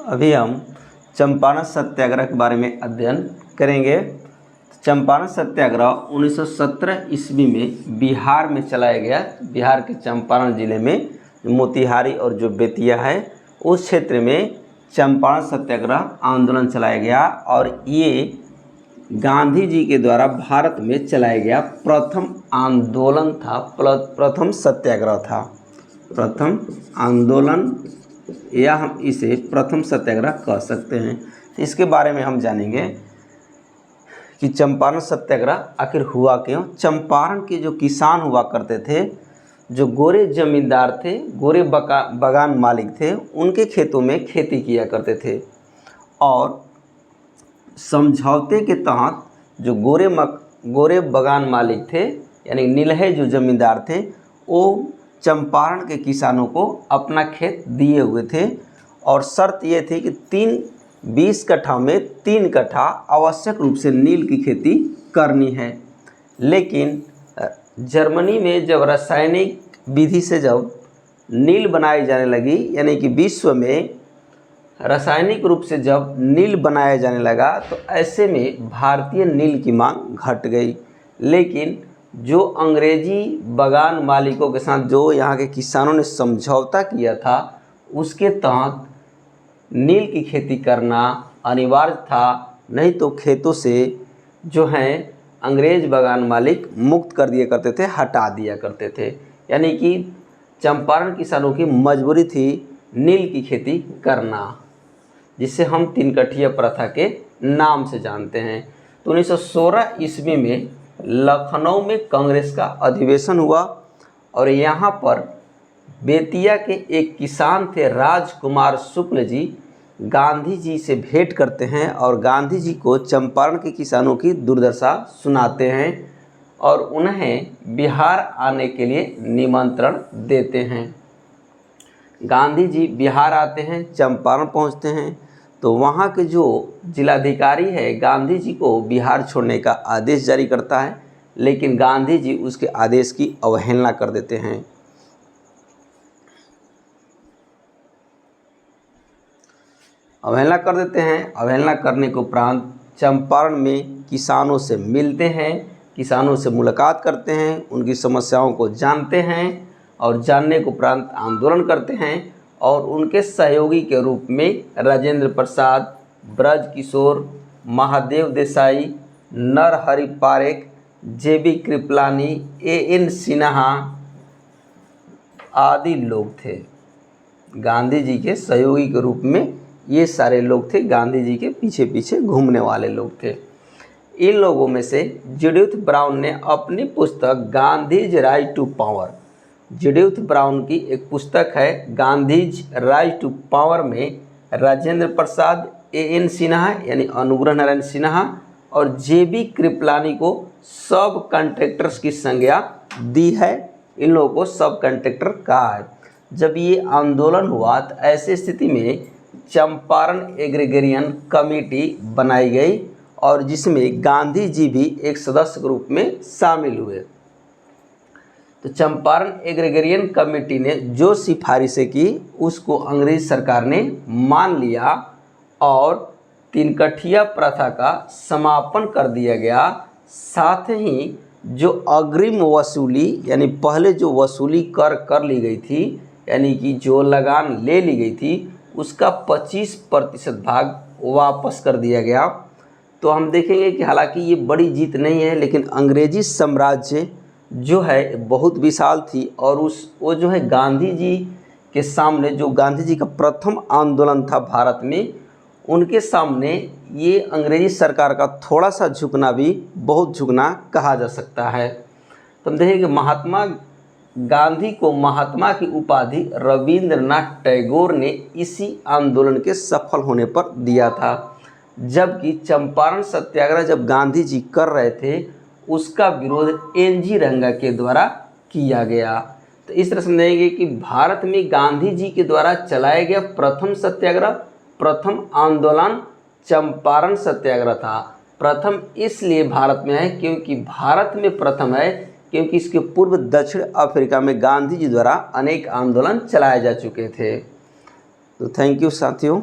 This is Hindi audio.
अभी हम चंपारण सत्याग्रह के बारे में अध्ययन करेंगे। चंपारण सत्याग्रह 1917 ईस्वी में बिहार में चलाया गया। बिहार के चंपारण जिले में मोतिहारी और जो बेतिया है उस क्षेत्र में चंपारण सत्याग्रह आंदोलन चलाया गया और ये गांधी जी के द्वारा भारत में चलाया गया प्रथम आंदोलन था, प्रथम सत्याग्रह था, प्रथम आंदोलन या हम इसे प्रथम सत्याग्रह कह सकते हैं। इसके बारे में हम जानेंगे कि चंपारण सत्याग्रह आखिर हुआ क्यों। चंपारण के जो किसान हुआ करते थे, जो गोरे जमींदार थे, गोरे बगान मालिक थे, उनके खेतों में खेती किया करते थे और समझौते के तहत जो गोरे बगान मालिक थे यानी नीलहे जो जमींदार थे, वो चंपारण के किसानों को अपना खेत दिए हुए थे और शर्त ये थी कि 20 कट्ठा में 3 कट्ठा आवश्यक रूप से नील की खेती करनी है। लेकिन जर्मनी में जब रासायनिक विधि से जब नील बनाई जाने लगी, यानी कि विश्व में रासायनिक रूप से जब नील बनाया जाने लगा, तो ऐसे में भारतीय नील की मांग घट गई। लेकिन जो अंग्रेजी बगान मालिकों के साथ जो यहाँ के किसानों ने समझौता किया था, उसके तहत नील की खेती करना अनिवार्य था, नहीं तो खेतों से जो हैं अंग्रेज बगान मालिक मुक्त कर दिया करते थे, हटा दिया करते थे। यानी कि चंपारण किसानों की मजबूरी थी नील की खेती करना, जिसे हम 3 कट्ठिया प्रथा के नाम से जानते हैं। तो 1916 ईस्वी में लखनऊ में कांग्रेस का अधिवेशन हुआ और यहाँ पर बेतिया के एक किसान थे राजकुमार शुक्ल जी, गांधी जी से भेंट करते हैं और गांधी जी को चंपारण के किसानों की दुर्दशा सुनाते हैं और उन्हें बिहार आने के लिए निमंत्रण देते हैं। गांधी जी बिहार आते हैं, चंपारण पहुंचते हैं, तो वहाँ के जो जिलाधिकारी है गांधी जी को बिहार छोड़ने का आदेश जारी करता है, लेकिन गांधी जी उसके आदेश की अवहेलना कर देते हैं। अवहेलना करने के उपरांत चंपारण में किसानों से मिलते हैं, किसानों से मुलाकात करते हैं, उनकी समस्याओं को जानते हैं और जानने के उपरांत आंदोलन करते हैं और उनके सहयोगी के रूप में राजेंद्र प्रसाद, ब्रज किशोर, महादेव देसाई, नरहरि पारेख, जेबी कृपलानी, एएन सिन्हा आदि लोग थे। गांधी जी के सहयोगी के रूप में ये सारे लोग थे, गांधी जी के पीछे पीछे घूमने वाले लोग थे। इन लोगों में से जुडिथ ब्राउन ने अपनी पुस्तक Gandhi's right to power, Judith Brown की एक पुस्तक है गांधीज राइट टू पावर में राजेंद्र प्रसाद, एएन सिन्हा यानी अनुग्रह नारायण सिन्हा और जेबी कृपलानी को सब कॉन्ट्रैक्टर्स की संज्ञा दी है। इन लोगों को सब कॉन्ट्रैक्टर कहा है। जब ये आंदोलन हुआ तो ऐसी स्थिति में चंपारण एग्रीगेरियन कमेटी बनाई गई और जिसमें गांधी जी भी एक सदस्य के रूप में शामिल हुए। तो चंपारण एग्रीगेरियन कमेटी ने जो सिफारिशें की उसको अंग्रेज सरकार ने मान लिया और 3 कट्ठिया प्रथा का समापन कर दिया गया। साथ ही जो अग्रिम वसूली यानी पहले जो वसूली कर ली गई थी, यानी कि जो लगान ले ली गई थी, उसका 25% भाग वापस कर दिया गया। तो हम देखेंगे कि हालांकि ये बड़ी जीत नहीं है, लेकिन अंग्रेजी साम्राज्य जो है बहुत विशाल थी और वो जो है गांधी जी के सामने, जो गांधी जी का प्रथम आंदोलन था भारत में, उनके सामने ये अंग्रेजी सरकार का थोड़ा सा झुकना भी बहुत झुकना कहा जा सकता है। तो हम देखेंगे महात्मा गांधी को महात्मा की उपाधि रविंद्रनाथ टैगोर ने इसी आंदोलन के सफल होने पर दिया था। जबकि चंपारण सत्याग्रह जब गांधी जी कर रहे थे उसका विरोध एनजी रंगा के द्वारा किया गया। तो इस तरह समझेंगे कि भारत में गांधी जी के द्वारा चलाया गया प्रथम सत्याग्रह, प्रथम आंदोलन चंपारण सत्याग्रह था। प्रथम इसलिए भारत में है क्योंकि भारत में प्रथम है, क्योंकि इसके पूर्व दक्षिण अफ्रीका में गांधी जी द्वारा अनेक आंदोलन चलाए जा चुके थे। तो थैंक यू साथियों।